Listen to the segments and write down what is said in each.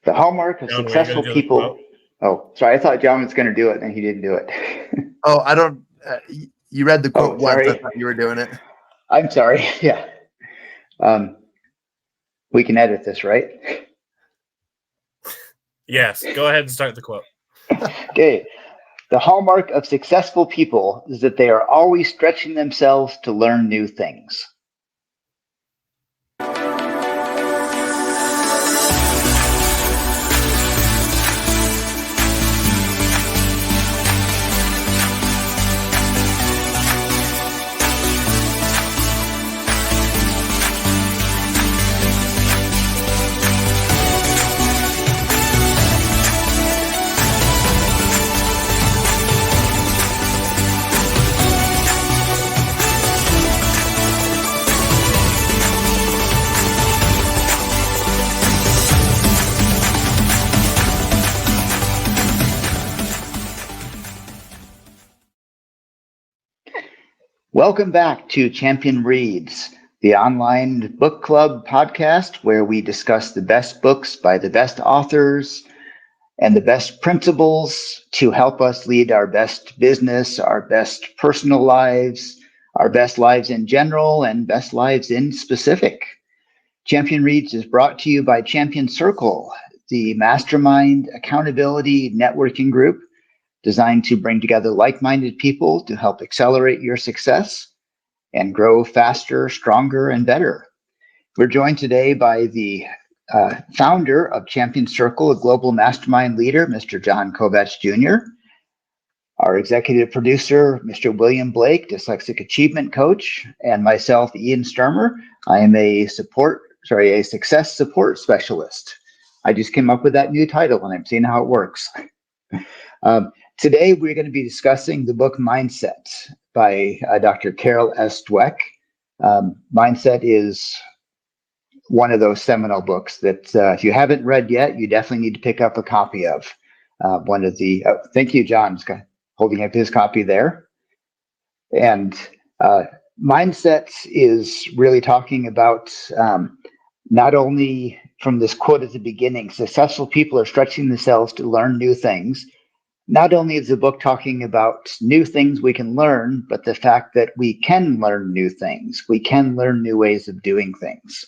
The hallmark of John, were you successful gonna do the people. quote? Oh, sorry. I thought John was going to do it, and he didn't do it. Oh, I don't. You read the quote once. Sorry. I thought you were doing it. I'm sorry. Yeah. We can edit this, right? Yes. Go ahead and start the quote. Okay. The hallmark of successful people is that they are always stretching themselves to learn new things. Welcome back to Champion Reads, the online book club podcast where we discuss the best books by the best authors and the best principles to help us lead our best business, our best personal lives, our best lives in general, and best lives in specific. Champion Reads is brought to you by Champion Circle, the mastermind accountability networking group designed to bring together like-minded people to help accelerate your success and grow faster, stronger, and better. We're joined today by the founder of Champion Circle, a global mastermind leader, Mr. John Kovacs Jr., our executive producer, Mr. William Blake, dyslexic achievement coach, and myself, Ian Sturmer. I am a success support specialist. I just came up with that new title, and I'm seeing how it works. Today, we're going to be discussing the book Mindset by Dr. Carol S. Dweck. Mindset is one of those seminal books that if you haven't read yet, you definitely need to pick up a copy of. Thank you, John, holding up his copy there. And Mindset is really talking about not only from this quote at the beginning, successful people are stretching themselves to learn new things. Not only is the book talking about new things we can learn, but the fact that we can learn new things. We can learn new ways of doing things.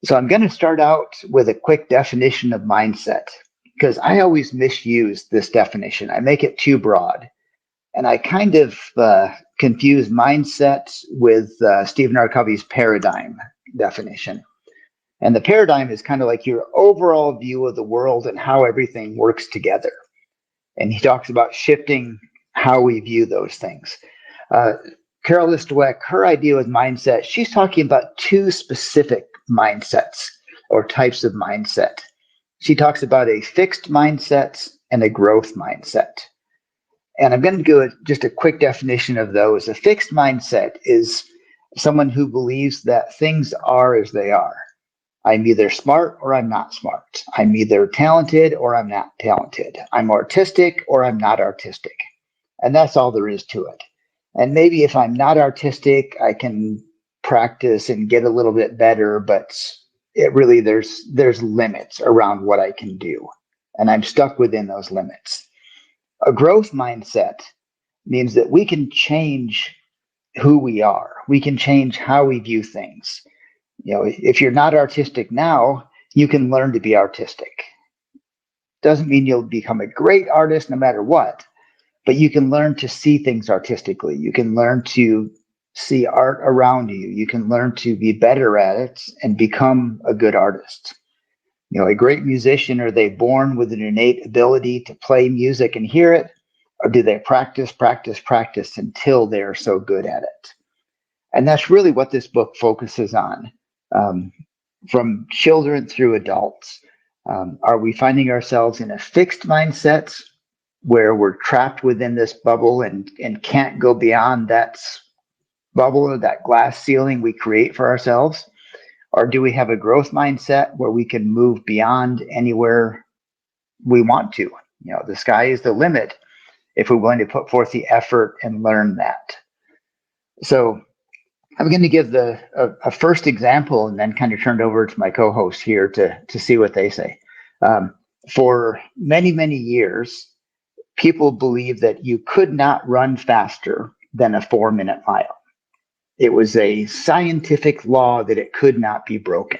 So I'm going to start out with a quick definition of mindset, because I always misuse this definition. I make it too broad. And I kind of confuse mindset with Stephen R. Covey's paradigm definition. And the paradigm is kind of like your overall view of the world and how everything works together. And he talks about shifting how we view those things. Carol S. Dweck, her idea with mindset, she's talking about two specific mindsets or types of mindset. She talks about a fixed mindset and a growth mindset. And I'm going to do just a quick definition of those. A fixed mindset is someone who believes that things are as they are. I'm either smart or I'm not smart. I'm either talented or I'm not talented. I'm artistic or I'm not artistic. And that's all there is to it. And maybe if I'm not artistic, I can practice and get a little bit better, but it really, there's limits around what I can do. And I'm stuck within those limits. A growth mindset means that we can change who we are. We can change how we view things. You know, if you're not artistic now, you can learn to be artistic. Doesn't mean you'll become a great artist no matter what, but you can learn to see things artistically. You can learn to see art around you. You can learn to be better at it and become a good artist. You know, a great musician, are they born with an innate ability to play music and hear it? Or do they practice until they're so good at it? And that's really what this book focuses on. From children through adults. Are we finding ourselves in a fixed mindset where we're trapped within this bubble and can't go beyond that bubble or that glass ceiling we create for ourselves? Or do we have a growth mindset where we can move beyond anywhere we want to? You know, the sky is the limit if we're willing to put forth the effort and learn that. So I'm going to give a first example and then kind of turn it over to my co-host here to see what they say. For many, many years, people believed that you could not run faster than a 4-minute mile. It was a scientific law that it could not be broken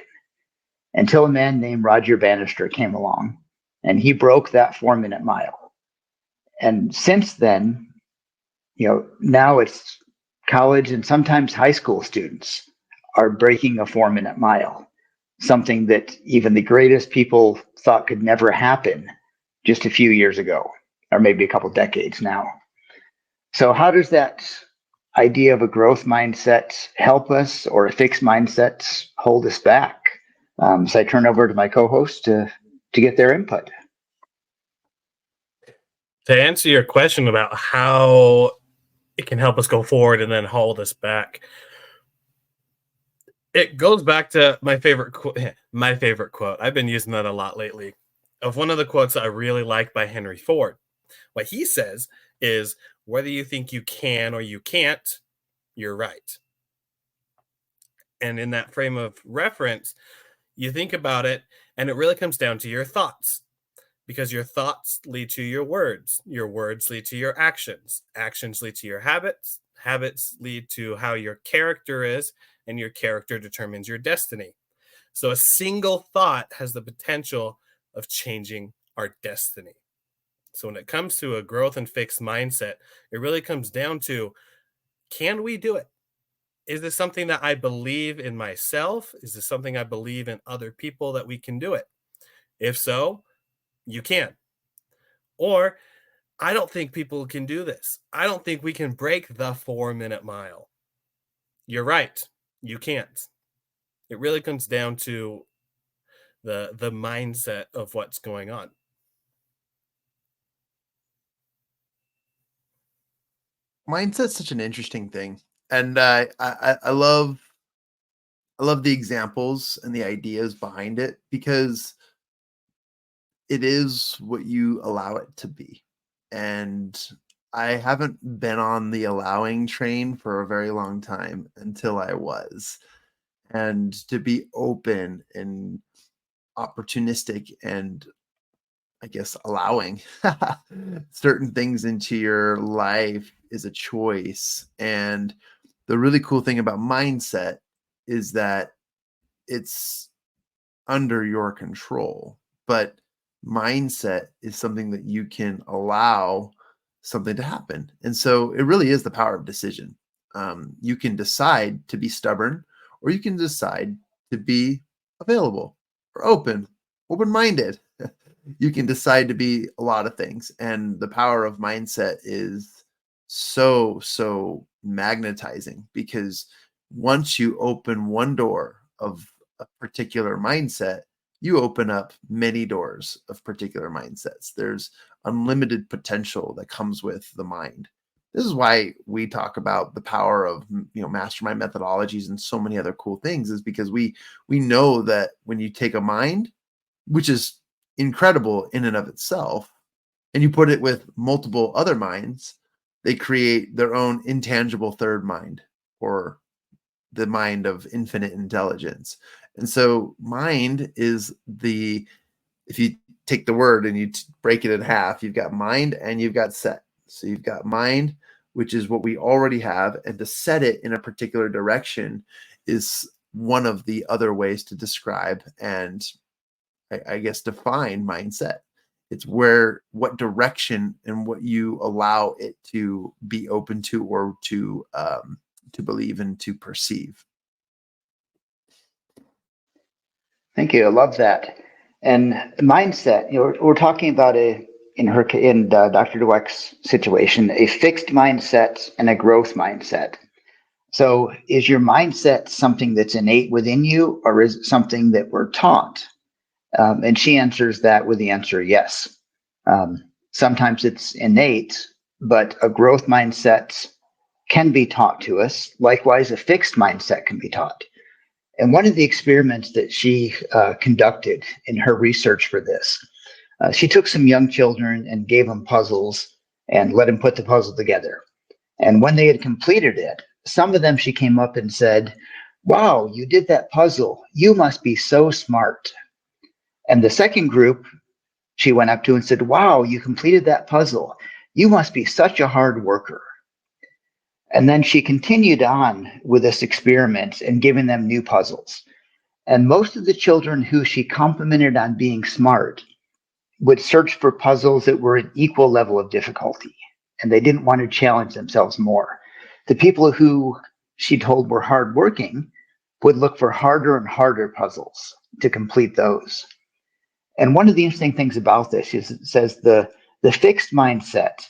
until a man named Roger Bannister came along and he broke that 4-minute mile. And since then, now it's college and sometimes high school students are breaking a 4-minute mile, something that even the greatest people thought could never happen just a few years ago, or maybe a couple decades now. So how does that idea of a growth mindset help us, or a fixed mindset hold us back? So I turn over to my co-host to get their input. To answer your question about how it can help us go forward and then hold us back, it goes back to my favorite quote. I've been using that a lot lately, of one of the quotes that I really like by Henry Ford. What he says is, whether you think you can or you can't, you're right. And in that frame of reference, you think about it, and it really comes down to your thoughts, because your thoughts lead to your words lead to your actions lead to your habits lead to how your character is, and your character determines your destiny. So a single thought has the potential of changing our destiny. So when it comes to a growth and fixed mindset, it really comes down to, can we do it? Is this something that I believe in myself? Is this something I believe in other people that we can do it? If so, you can. Or, I don't think people can do this. I don't think we can break the 4-minute mile. You're right. You can't. It really comes down to the mindset of what's going on. Mindset's such an interesting thing, and I love the examples and the ideas behind it, because it is what you allow it to be. And I haven't been on the allowing train for a very long time until I was. And to be open and opportunistic and, I guess, allowing certain things into your life is a choice. And the really cool thing about mindset is that it's under your control, but mindset is something that you can allow something to happen. And so it really is the power of decision. You can decide to be stubborn, or you can decide to be available or open-minded. You can decide to be a lot of things. And the power of mindset is so magnetizing, because once you open one door of a particular mindset, you open up many doors of particular mindsets. There's unlimited potential that comes with the mind. This is why we talk about the power of, mastermind methodologies and so many other cool things, is because we know that when you take a mind, which is incredible in and of itself, and you put it with multiple other minds, they create their own intangible third mind, or the mind of infinite intelligence. And so mind is if you take the word and you break it in half, you've got mind and you've got set. So you've got mind, which is what we already have, and to set it in a particular direction is one of the other ways to describe and, I guess, define mindset. It's what direction and what you allow it to be open to, or to believe and to perceive. Thank you. I love that. And mindset, we're talking about in Dr. Dweck's situation, a fixed mindset and a growth mindset. So is your mindset something that's innate within you, or is it something that we're taught? And she answers that with the answer yes. Sometimes it's innate, but a growth mindset can be taught to us. Likewise, a fixed mindset can be taught. And one of the experiments that she conducted in her research for this, she took some young children and gave them puzzles and let them put the puzzle together. And when they had completed it, some of them, she came up and said, "Wow, you did that puzzle. You must be so smart." And the second group, she went up to and said, "Wow, you completed that puzzle. You must be such a hard worker." And then she continued on with this experiment and giving them new puzzles. And most of the children who she complimented on being smart would search for puzzles that were an equal level of difficulty, and they didn't want to challenge themselves more. The people who she told were hardworking would look for harder and harder puzzles to complete those. And one of the interesting things about this is it says the fixed mindset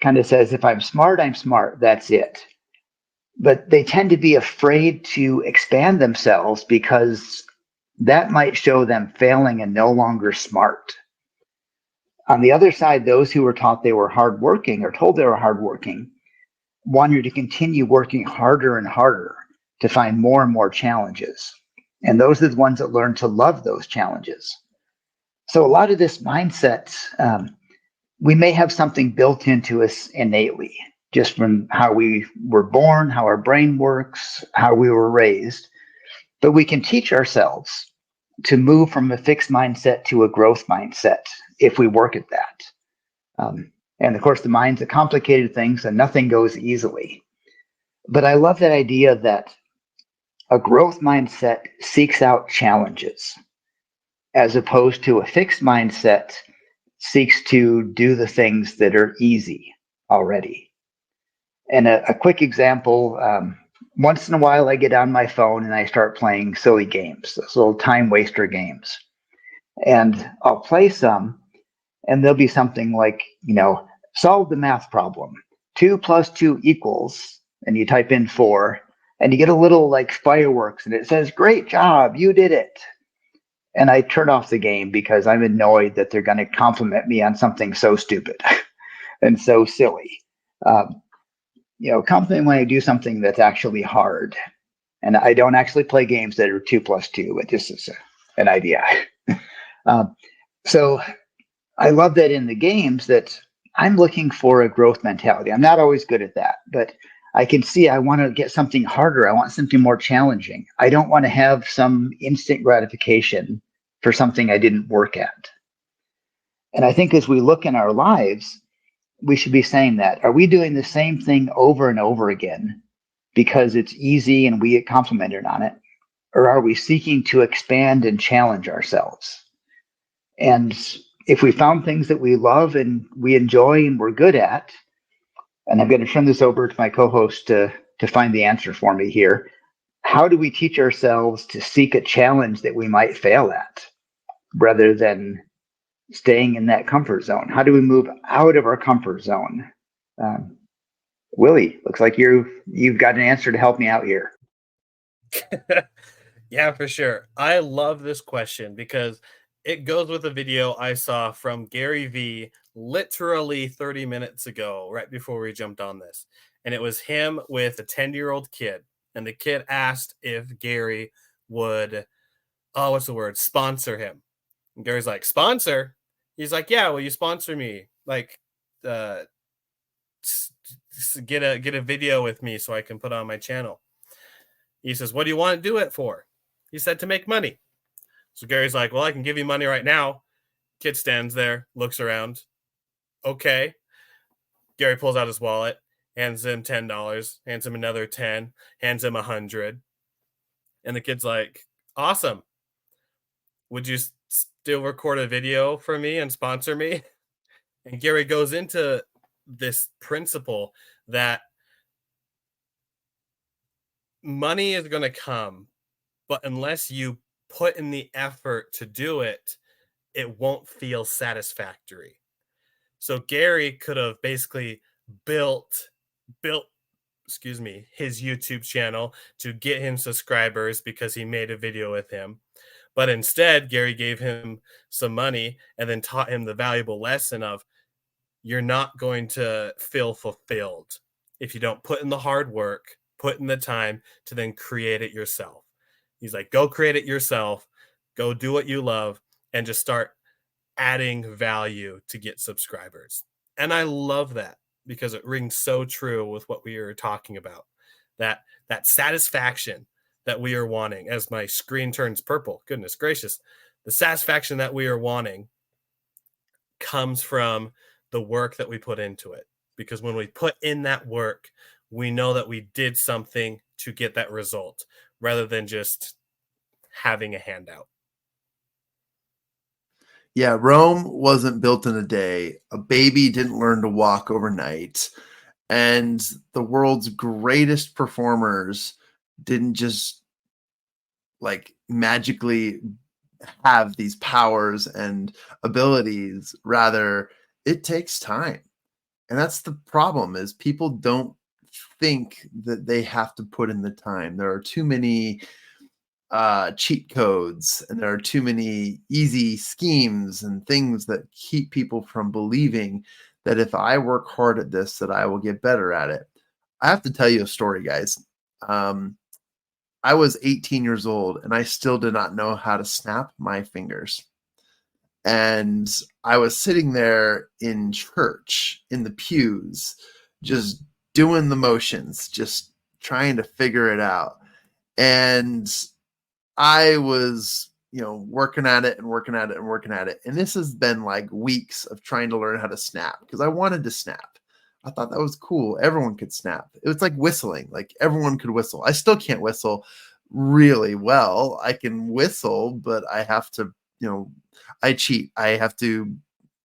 kind of says, if I'm smart, that's it. But they tend to be afraid to expand themselves because that might show them failing and no longer smart. On the other side, those who were taught they were hardworking or told they were hardworking wanted to continue working harder and harder to find more and more challenges. And those are the ones that learn to love those challenges. So a lot of this mindset, we may have something built into us innately, just from how we were born, how our brain works, how we were raised. But we can teach ourselves to move from a fixed mindset to a growth mindset if we work at that. And of course, the mind's a complicated thing, so nothing goes easily. But I love that idea that a growth mindset seeks out challenges, as opposed to a fixed mindset seeks to do the things that are easy already. And a quick example, once in a while I get on my phone and I start playing silly games, those little time waster games. And I'll play some, and there'll be something like, solve the math problem. 2 + 2 equals, and you type in 4, and you get a little like fireworks, and it says, "Great job, you did it." And I turn off the game because I'm annoyed that they're going to compliment me on something so stupid and so silly. Compliment when I do something that's actually hard. And I don't actually play games that are 2 + 2, but this is an idea. So I love that in the games that I'm looking for a growth mentality. I'm not always good at that, but I can see I want to get something harder. I want something more challenging. I don't want to have some instant gratification for something I didn't work at. And I think as we look in our lives, we should be saying that. Are we doing the same thing over and over again because it's easy and we get complimented on it? Or are we seeking to expand and challenge ourselves? And if we found things that we love and we enjoy and we're good at, and I'm going to turn this over to my co-host to find the answer for me here. How do we teach ourselves to seek a challenge that we might fail at rather than staying in that comfort zone? How do we move out of our comfort zone? Willie, looks like you've got an answer to help me out here. Yeah, for sure. I love this question because it goes with a video I saw from Gary Vee literally 30 minutes ago, right before we jumped on this. And it was him with a 10-year-old kid. And the kid asked if Gary would, sponsor him. And Gary's like, sponsor? He's like, yeah, will you sponsor me? Like, get a video with me so I can put on my channel. He says, what do you want to do it for? He said, to make money. So Gary's like, well, I can give you money right now. Kid stands there, looks around. Okay. Gary pulls out his wallet, hands him $10, hands him another 10, hands him 100. And the kid's like, awesome. Would you still record a video for me and sponsor me? And Gary goes into this principle that money is going to come, but unless you put in the effort to do it, it won't feel satisfactory. So Gary could have basically built his YouTube channel to get him subscribers because he made a video with him. But instead, Gary gave him some money and then taught him the valuable lesson of you're not going to feel fulfilled if you don't put in the hard work, put in the time to then create it yourself. He's like, go create it yourself, go do what you love, and just start adding value to get subscribers. And I love that because it rings so true with what we are talking about. That satisfaction that we are wanting, as my screen turns purple, goodness gracious, The satisfaction that we are wanting comes from the work that we put into it. Because when we put in that work, we know that we did something to get that result rather than just having a handout. Yeah, Rome wasn't built in a day. A baby didn't learn to walk overnight. And the world's greatest performers didn't just like magically have these powers and abilities. Rather, it takes time. And that's the problem, is people don't think that they have to put in the time. There are too many cheat codes, and there are too many easy schemes and things that keep people from believing that if I work hard at this, that I will get better at it. I have to tell you a story, guys. I was 18 years old and I still did not know how to snap my fingers. And I was sitting there in church in the pews, just doing the motions, just trying to figure it out. And I was, working at it and working at it and working at it. And this has been like weeks of trying to learn how to snap, because I wanted to snap. I thought that was cool. Everyone could snap. It was like whistling. Like everyone could whistle. I still can't whistle really well. I can whistle, but I have to, I cheat. I have to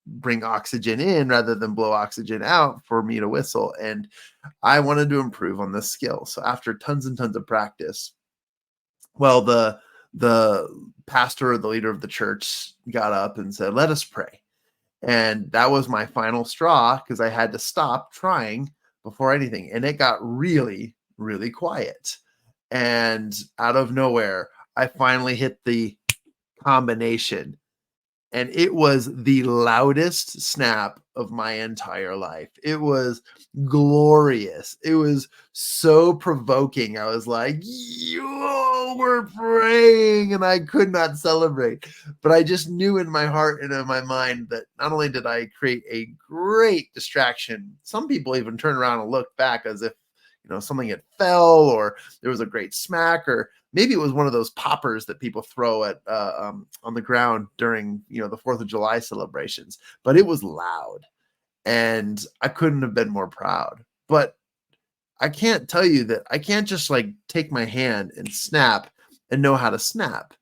bring oxygen in rather than blow oxygen out for me to whistle. And I wanted to improve on this skill. So after tons and tons of practice, well, the pastor or the leader of the church got up and said, "Let us pray." And that was my final straw, because I had to stop trying before anything. And it got really, really quiet. And out of nowhere, I finally hit the combination. And it was the loudest snap of my entire life. It was glorious. It was so provoking. I was like, yo, we're praying. And I could not celebrate. But I just knew in my heart and in my mind that not only did I create a great distraction, some people even turn around and look back as if, something had fell, or there was a great smack, or maybe it was one of those poppers that people throw at on the ground during, the 4th of July celebrations. But it was loud, and I couldn't have been more proud. But I can't tell you that I can't just like take my hand and snap and know how to snap.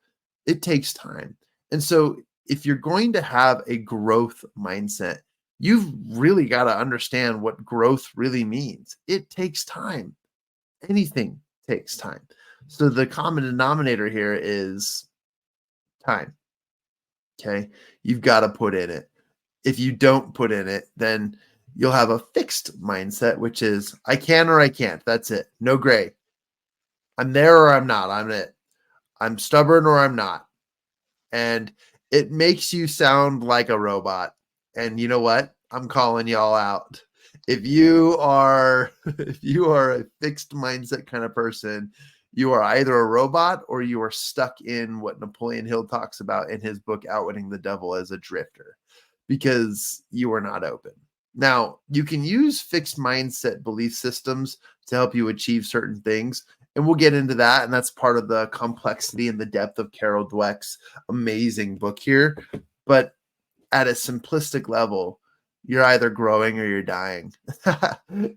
It takes time. And so if you're going to have a growth mindset, you've really got to understand what growth really means. It takes time. Anything takes time. So the common denominator here is time. Okay. You've got to put in it. If you don't put in it, then you'll have a fixed mindset, which is I can or I can't. That's it. No gray. I'm there or I'm not. I'm it. I'm stubborn or I'm not. And it makes you sound like a robot. And you know what? I'm calling y'all out. If you are a fixed mindset kind of person, you are either a robot or you are stuck in what Napoleon Hill talks about in his book, Outwitting the Devil, as a drifter, because you are not open. Now, you can use fixed mindset belief systems to help you achieve certain things. And we'll get into that. And that's part of the complexity and the depth of Carol Dweck's amazing book here. But at a simplistic level, you're either growing or you're dying.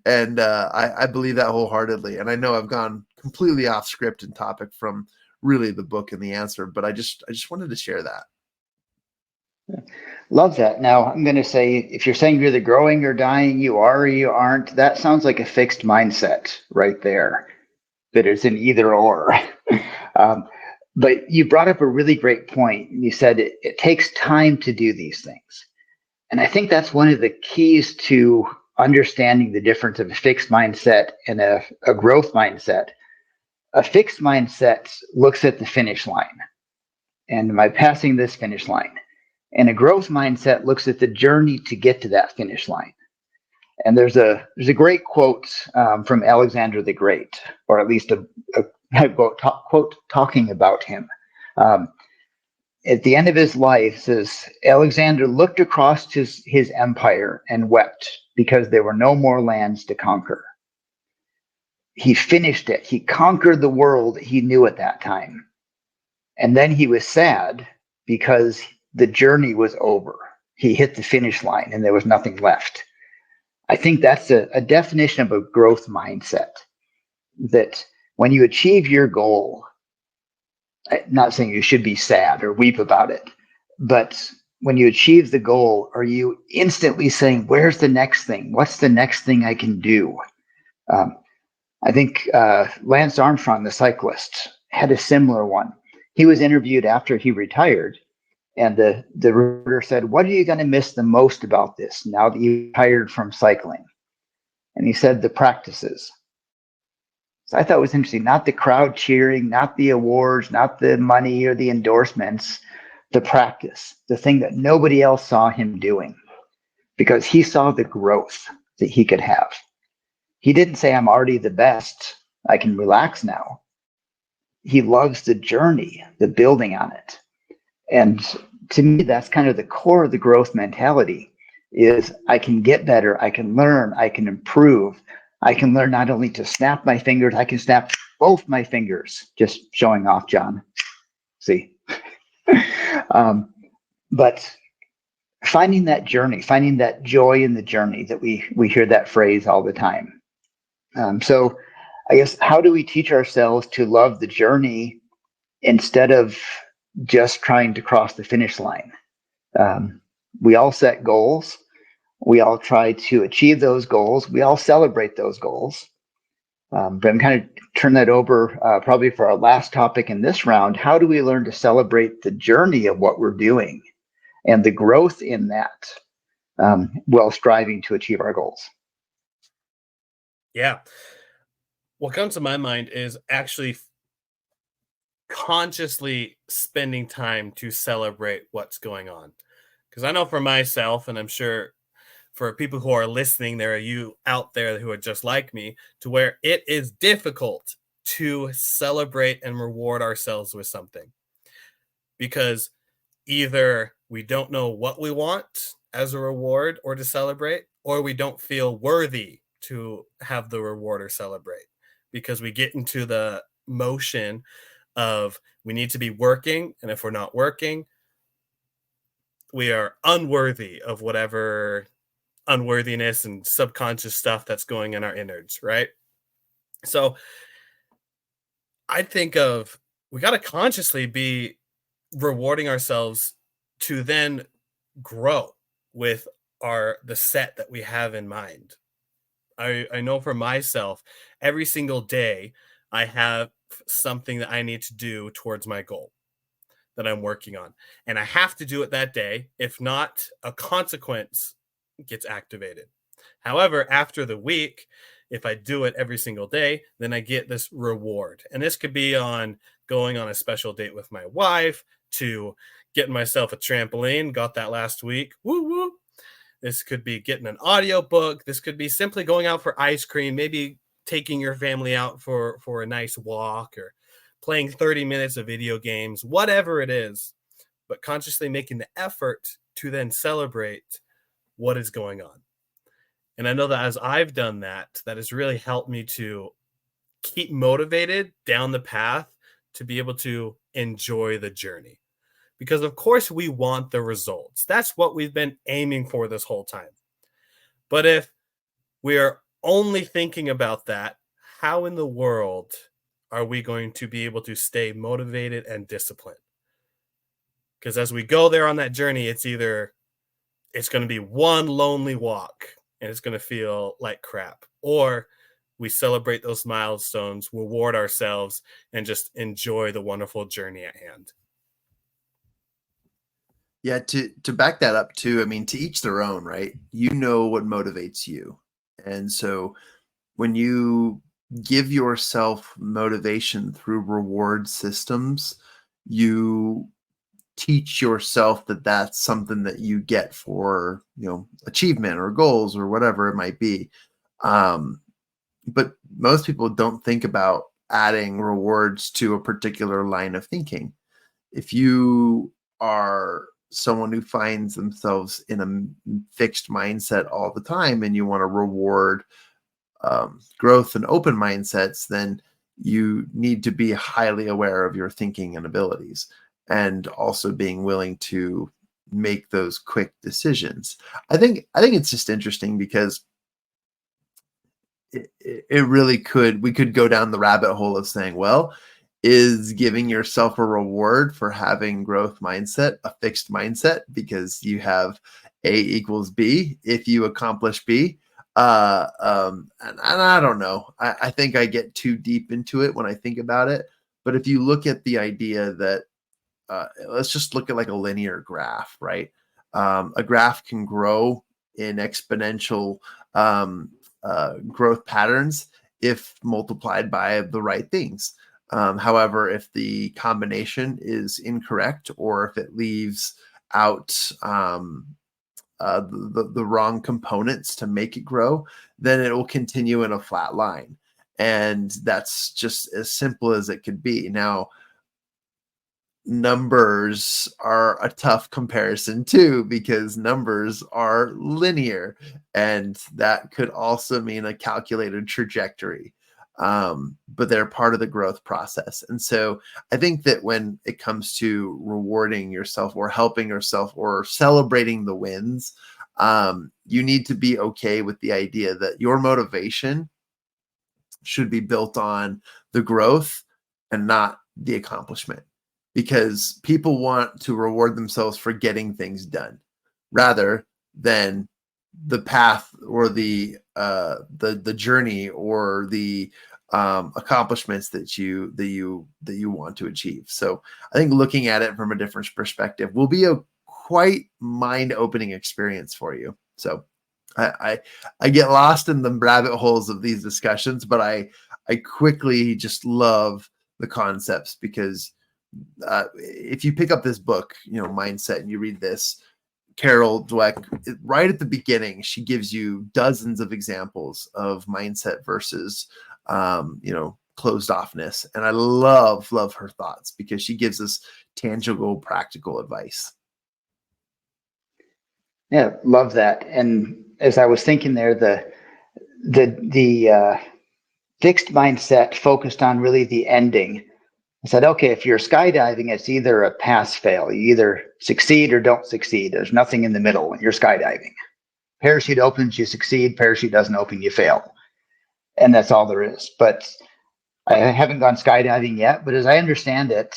And I believe that wholeheartedly. And I know I've gone completely off script and topic from really the book and the answer, but I just wanted to share that. Love that. Now, I'm going to say, if you're saying you're either growing or dying, you are or you aren't, that sounds like a fixed mindset right there, that it's an either or. But you brought up a really great point. You said it takes time to do these things. And I think that's one of the keys to understanding the difference of a fixed mindset and a growth mindset. A fixed mindset looks at the finish line. And am I passing this finish line? And a growth mindset looks at the journey to get to that finish line. And there's a great quote from Alexander the Great, or at least a quote talking about him. At the end of his life, says, Alexander looked across his empire and wept because there were no more lands to conquer. He finished it. He conquered the world he knew at that time. And then he was sad because the journey was over. He hit the finish line and there was nothing left. I think that's a definition of a growth mindset, that when you achieve your goal, I'm not saying you should be sad or weep about it, but when you achieve the goal, are you instantly saying, where's the next thing? What's the next thing I can do? Um, I think Lance Armstrong, the cyclist, had a similar one. He was interviewed after he retired, and the reporter said, what are you going to miss the most about this now that you retired from cycling? And he said, the practices. So I thought it was interesting, not the crowd cheering, not the awards, not the money or the endorsements, the practice, the thing that nobody else saw him doing, because he saw the growth that he could have. He didn't say, I'm already the best, I can relax now. He loves the journey, the building on it. And to me, that's kind of the core of the growth mentality, is I can get better, I can learn, I can improve. I can learn not only to snap my fingers, I can snap both my fingers. Just showing off, John. See? But finding that journey, finding that joy in the journey, that we hear that phrase all the time. So I guess, how do we teach ourselves to love the journey instead of just trying to cross the finish line? We all set goals. We all try to achieve those goals. We all celebrate those goals. But I'm kind of turn that over probably for our last topic in this round. How do we learn to celebrate the journey of what we're doing and the growth in that, while striving to achieve our goals? Yeah. What comes to my mind is actually consciously spending time to celebrate what's going on. Because I know for myself, and I'm sure for people who are listening, there are you out there who are just like me, to where it is difficult to celebrate and reward ourselves with something. Because either we don't know what we want as a reward or to celebrate, or we don't feel worthy to have the reward or celebrate, because we get into the motion of we need to be working, and if we're not working, we are unworthy of whatever unworthiness and subconscious stuff that's going in our innards, right? So I think of, we got to consciously be rewarding ourselves to then grow with the set that we have in mind. I know for myself, every single day I have something that I need to do towards my goal that I'm working on, and I have to do it that day. If not, a consequence gets activated. However, after the week, if I do it every single day, then I get this reward. And this could be on going on a special date with my wife, to getting myself a trampoline, got that last week. Woo woo. This could be getting an audiobook. This could be simply going out for ice cream, maybe taking your family out for a nice walk, or playing 30 minutes of video games, whatever it is, but consciously making the effort to then celebrate what is going on. And I know that as I've done that, that has really helped me to keep motivated down the path to be able to enjoy the journey. Because of course we want the results. That's what we've been aiming for this whole time. But if we are only thinking about that, how in the world are we going to be able to stay motivated and disciplined? Because as we go there on that journey, it's going to be one lonely walk and it's going to feel like crap, or we celebrate those milestones, reward ourselves, and just enjoy the wonderful journey at hand. Yeah, to back that up too, I mean, to each their own, right? You know what motivates you. And so when you give yourself motivation through reward systems, you teach yourself that that's something that you get for, achievement or goals or whatever it might be. But most people don't think about adding rewards to a particular line of thinking. If you are someone who finds themselves in a fixed mindset all the time and you want to reward growth and open mindsets, then you need to be highly aware of your thinking and abilities. and also being willing to make those quick decisions. I think it's just interesting because it really we could go down the rabbit hole of saying, well, is giving yourself a reward for having growth mindset a fixed mindset because you have A equals B if you accomplish B? And I don't know. I think I get too deep into it when I think about it. But if you look at the idea that, let's just look at like a linear graph, right? A graph can grow in exponential growth patterns if multiplied by the right things. However, if the combination is incorrect or if it leaves out the wrong components to make it grow, then it will continue in a flat line. And that's just as simple as it could be. Now, numbers are a tough comparison too, because numbers are linear, and that could also mean a calculated trajectory. But they're part of the growth process. And so I think that when it comes to rewarding yourself or helping yourself or celebrating the wins, you need to be okay with the idea that your motivation should be built on the growth and not the accomplishment, because people want to reward themselves for getting things done rather than the path or the journey or the accomplishments that you want to achieve. So I think looking at it from a different perspective will be a quite mind-opening experience for you. So I get lost in the rabbit holes of these discussions, but I quickly just love the concepts, because if you pick up this book, Mindset, and you read this, Carol Dweck, right at the beginning, she gives you dozens of examples of mindset versus, closed offness. And I love her thoughts because she gives us tangible, practical advice. Yeah, love that. And as I was thinking there, the fixed mindset focused on really the ending. I said, okay, if you're skydiving, it's either a pass fail. You either succeed or don't succeed. There's nothing in the middle when you're skydiving. Parachute opens, you succeed. Parachute doesn't open, you fail. And that's all there is. But I haven't gone skydiving yet. But as I understand it,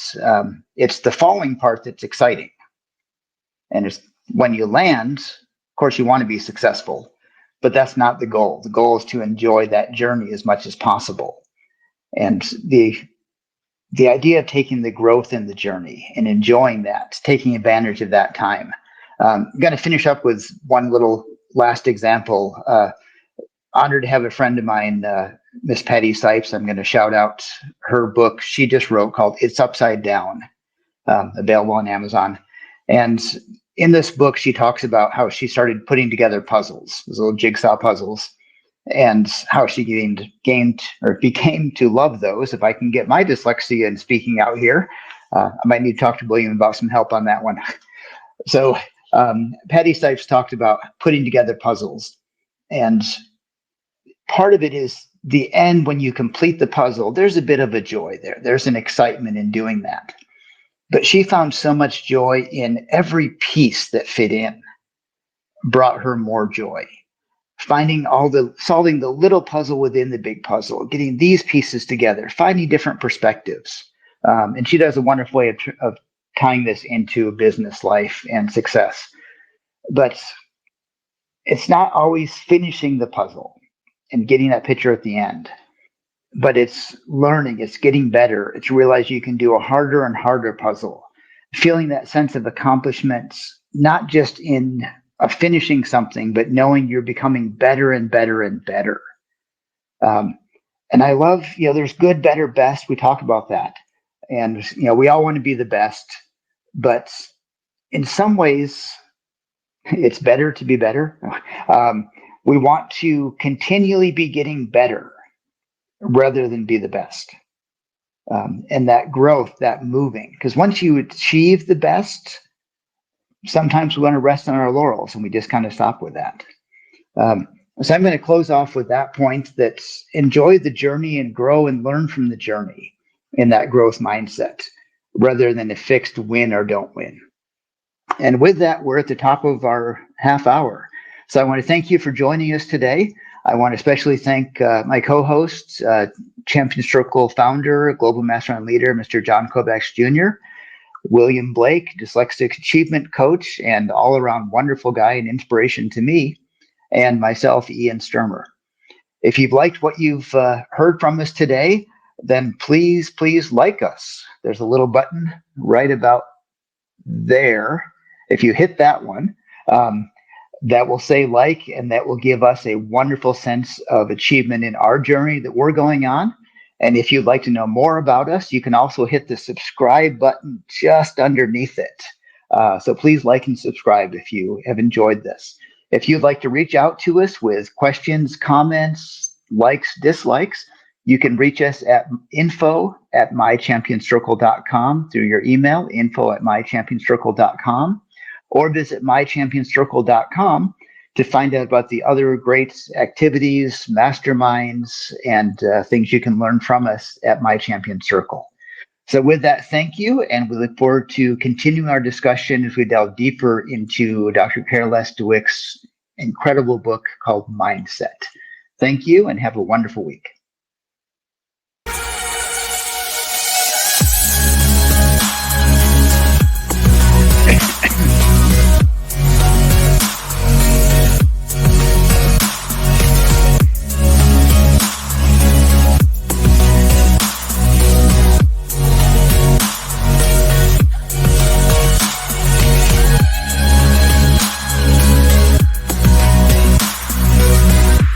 it's the falling part that's exciting. And it's when you land, of course, you want to be successful. But that's not the goal. The goal is to enjoy that journey as much as possible. And the idea of taking the growth in the journey and enjoying that, taking advantage of that time. I'm going to finish up with one little last example. Honored to have a friend of mine, Miss Patty Sipes. I'm going to shout out her book she just wrote called It's Upside Down, available on Amazon. And in this book, she talks about how she started putting together puzzles, those little jigsaw puzzles, and how she became to love those. If I can get my dyslexia and speaking out here, I might need to talk to William about some help on that one. So Patty Sipes talked about putting together puzzles. And part of it is the end. When you complete the puzzle, there's a bit of a joy there. There's an excitement in doing that. But she found so much joy in every piece that fit in, brought her more joy. Solving the little puzzle within the big puzzle, getting these pieces together, finding different perspectives. And she does a wonderful way of tying this into business life and success. But it's not always finishing the puzzle and getting that picture at the end, but it's learning, it's getting better. It's realizing you can do a harder and harder puzzle, feeling that sense of accomplishment, not just in finishing something, but knowing you're becoming better and better and better. And I love, there's good, better, best. We talk about that. And, we all want to be the best, but in some ways it's better to be better. We want to continually be getting better rather than be the best. And that growth, that moving, because once you achieve the best, sometimes we want to rest on our laurels and we just kind of stop with that. So I'm going to close off with that point, that enjoy the journey and grow and learn from the journey in that growth mindset. rather than a fixed win or don't win. And with that, we're at the top of our half hour. So I want to thank you for joining us today. I want to especially thank my co-hosts, Champion Circle founder, Global Mastermind leader, Mr. John Kovacs Jr., William Blake, dyslexic achievement coach, and all-around wonderful guy and inspiration to me, and myself, Ian Sturmer. If you've liked what you've heard from us today, then please like us. There's a little button right about there. If you hit that one, that will say like, and that will give us a wonderful sense of achievement in our journey that we're going on. And if you'd like to know more about us, you can also hit the subscribe button just underneath it. So please like and subscribe if you have enjoyed this. If you'd like to reach out to us with questions, comments, likes, dislikes, you can reach us at info@mychampionscircle.com through your email, info@mychampionscircle.com, or visit mychampionscircle.com to find out about the other great activities, masterminds, and things you can learn from us at My Champion Circle. So with that, thank you, and we look forward to continuing our discussion as we delve deeper into Dr. Carol Dweck's incredible book called Mindset. Thank you, and have a wonderful week.